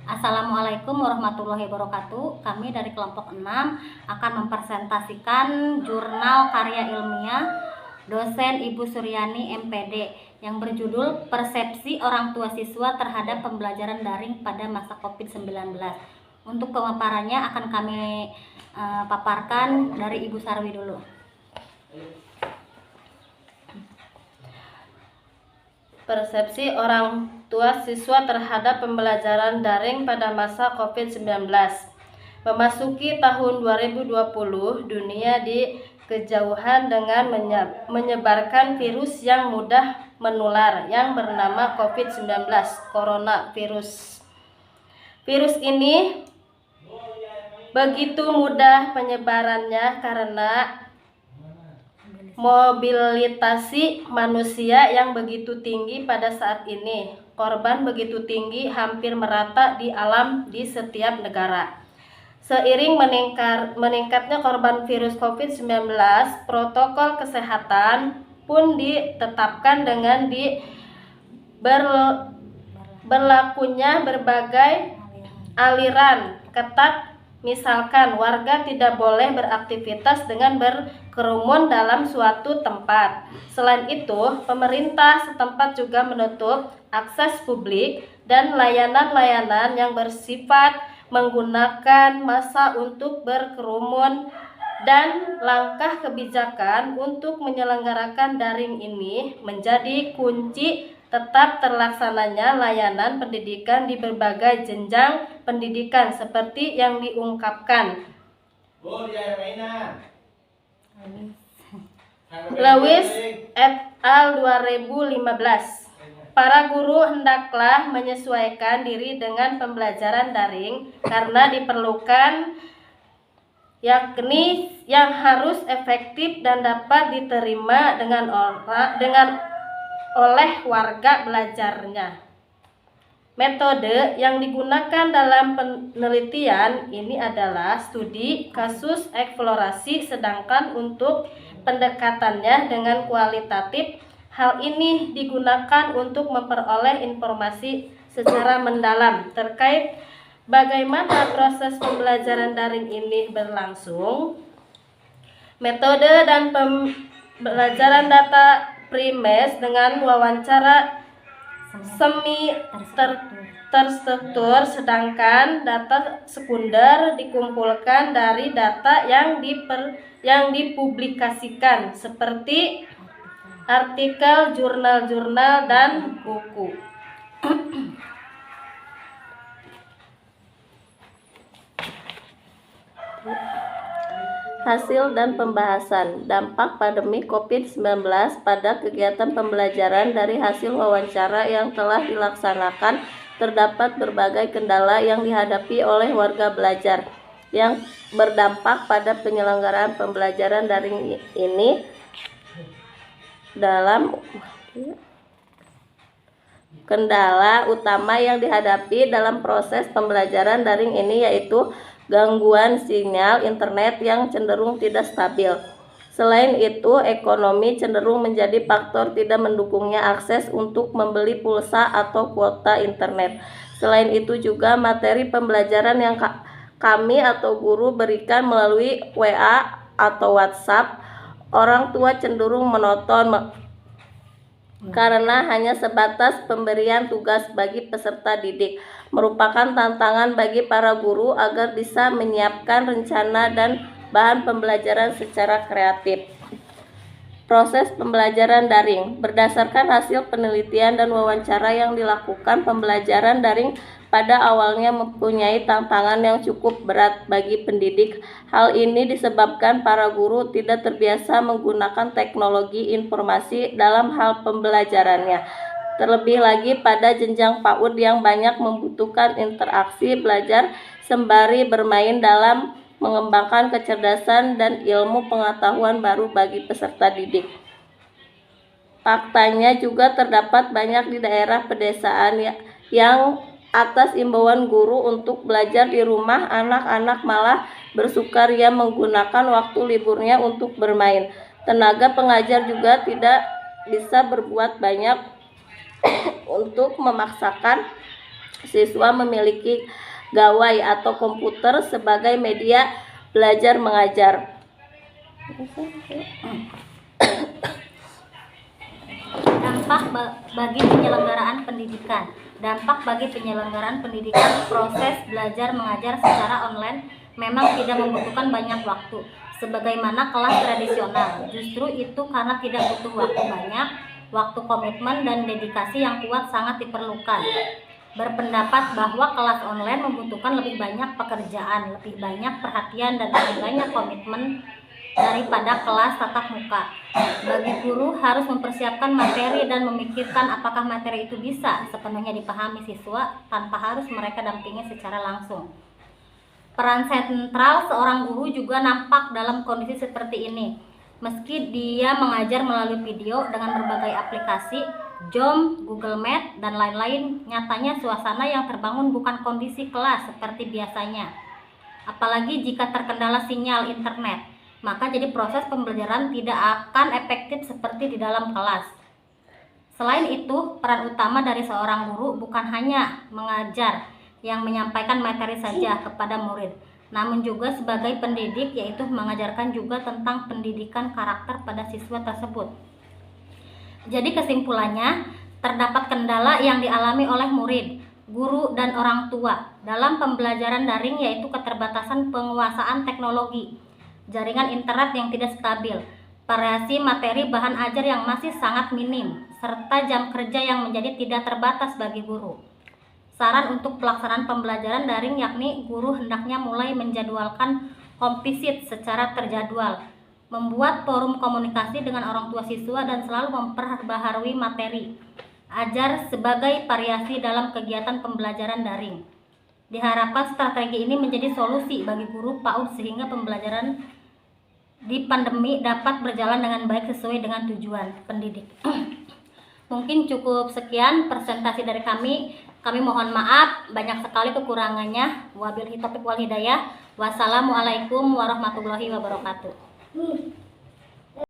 Assalamualaikum warahmatullahi wabarakatuh. Kami dari kelompok 6 akan mempresentasikan jurnal karya ilmiah dosen Ibu Suryani MPD yang berjudul Persepsi Orang Tua Siswa Terhadap Pembelajaran Daring pada Masa COVID-19. Untuk pemaparannya akan kami paparkan dari Ibu Sarwi dulu. Persepsi orang tua siswa terhadap pembelajaran daring pada masa COVID-19. Memasuki tahun 2020, dunia di kejauhan dengan menyebarkan virus yang mudah menular yang bernama COVID-19, coronavirus. Virus ini begitu mudah penyebarannya karena mobilitasi manusia yang begitu tinggi pada saat ini. Korban begitu tinggi, hampir merata di alam di setiap negara. Seiring meningkatnya korban virus COVID-19, protokol kesehatan pun ditetapkan dengan berlakunya berbagai aliran ketat. Misalkan warga tidak boleh beraktivitas dengan berkerumun dalam suatu tempat. Selain itu, pemerintah setempat juga menutup akses publik dan layanan-layanan yang bersifat menggunakan massa untuk berkerumun, dan langkah kebijakan untuk menyelenggarakan daring ini menjadi kunci tetap terlaksananya layanan pendidikan di berbagai jenjang pendidikan seperti yang diungkapkan Lewis et al. 2015. Para guru hendaklah menyesuaikan diri dengan pembelajaran daring karena diperlukan, yakni yang harus efektif dan dapat diterima oleh warga belajarnya. Metode yang digunakan dalam penelitian ini adalah studi kasus eksplorasi, sedangkan untuk pendekatannya dengan kualitatif, hal ini digunakan untuk memperoleh informasi secara mendalam terkait bagaimana proses pembelajaran daring ini berlangsung. Metode dan pembelajaran data primes dengan wawancara semi terstruktur, sedangkan data sekunder dikumpulkan dari data yang dipublikasikan seperti artikel, jurnal-jurnal, dan buku. Hasil dan pembahasan dampak pandemi COVID-19 pada kegiatan pembelajaran. Dari hasil wawancara yang telah dilaksanakan, terdapat berbagai kendala yang dihadapi oleh warga belajar yang berdampak pada penyelenggaraan pembelajaran daring ini. Dalam kendala utama yang dihadapi dalam proses pembelajaran daring ini yaitu gangguan sinyal internet yang cenderung tidak stabil. Selain itu, ekonomi cenderung menjadi faktor tidak mendukungnya akses untuk membeli pulsa atau kuota internet. Selain itu juga materi pembelajaran yang kami atau guru berikan melalui WA atau WhatsApp, orang tua cenderung menonton karena hanya sebatas pemberian tugas bagi peserta didik. Merupakan tantangan bagi para guru agar bisa menyiapkan rencana dan bahan pembelajaran secara kreatif. Proses pembelajaran daring. Berdasarkan hasil penelitian dan wawancara yang dilakukan, pembelajaran daring pada awalnya mempunyai tantangan yang cukup berat bagi pendidik. Hal ini disebabkan para guru tidak terbiasa menggunakan teknologi informasi dalam hal pembelajarannya. Terlebih lagi pada jenjang PAUD yang banyak membutuhkan interaksi belajar sembari bermain dalam mengembangkan kecerdasan dan ilmu pengetahuan baru bagi peserta didik. Faktanya juga terdapat banyak di daerah pedesaan yang atas imbauan guru untuk belajar di rumah, anak-anak malah bersukaria menggunakan waktu liburnya untuk bermain. Tenaga pengajar juga tidak bisa berbuat banyak untuk memaksakan siswa memiliki gawai atau komputer sebagai media belajar mengajar. Dampak bagi penyelenggaraan pendidikan. Dampak bagi penyelenggaraan pendidikan, proses belajar mengajar secara online memang tidak membutuhkan banyak waktu sebagaimana kelas tradisional. Justru itu karena tidak butuh waktu banyak, waktu komitmen dan dedikasi yang kuat sangat diperlukan. Berpendapat bahwa kelas online membutuhkan lebih banyak pekerjaan, lebih banyak perhatian dan lebih banyak komitmen daripada kelas tatap muka. Bagi guru harus mempersiapkan materi dan memikirkan apakah materi itu bisa sepenuhnya dipahami siswa tanpa harus mereka dampingi secara langsung. Peran sentral seorang guru juga nampak dalam kondisi seperti ini. Meski dia mengajar melalui video dengan berbagai aplikasi, Zoom, Google Meet, dan lain-lain, nyatanya suasana yang terbangun bukan kondisi kelas seperti biasanya. Apalagi jika terkendala sinyal internet, maka jadi proses pembelajaran tidak akan efektif seperti di dalam kelas. Selain itu, peran utama dari seorang guru bukan hanya mengajar yang menyampaikan materi saja kepada murid, namun juga sebagai pendidik, yaitu mengajarkan juga tentang pendidikan karakter pada siswa tersebut. Jadi kesimpulannya, terdapat kendala yang dialami oleh murid, guru, dan orang tua dalam pembelajaran daring, yaitu keterbatasan penguasaan teknologi, jaringan internet yang tidak stabil, variasi materi bahan ajar yang masih sangat minim, serta jam kerja yang menjadi tidak terbatas bagi guru. Saran untuk pelaksanaan pembelajaran daring yakni guru hendaknya mulai menjadwalkan kompisit secara terjadwal, membuat forum komunikasi dengan orang tua siswa dan selalu memperbaharui materi ajar sebagai variasi dalam kegiatan pembelajaran daring. Diharapkan strategi ini menjadi solusi bagi guru PAUD sehingga pembelajaran di pandemi dapat berjalan dengan baik sesuai dengan tujuan pendidik. Mungkin cukup sekian presentasi dari kami. Kami mohon maaf banyak sekali kekurangannya. Wabillahi taufiq wal hidayah. Wassalamualaikum warahmatullahi wabarakatuh.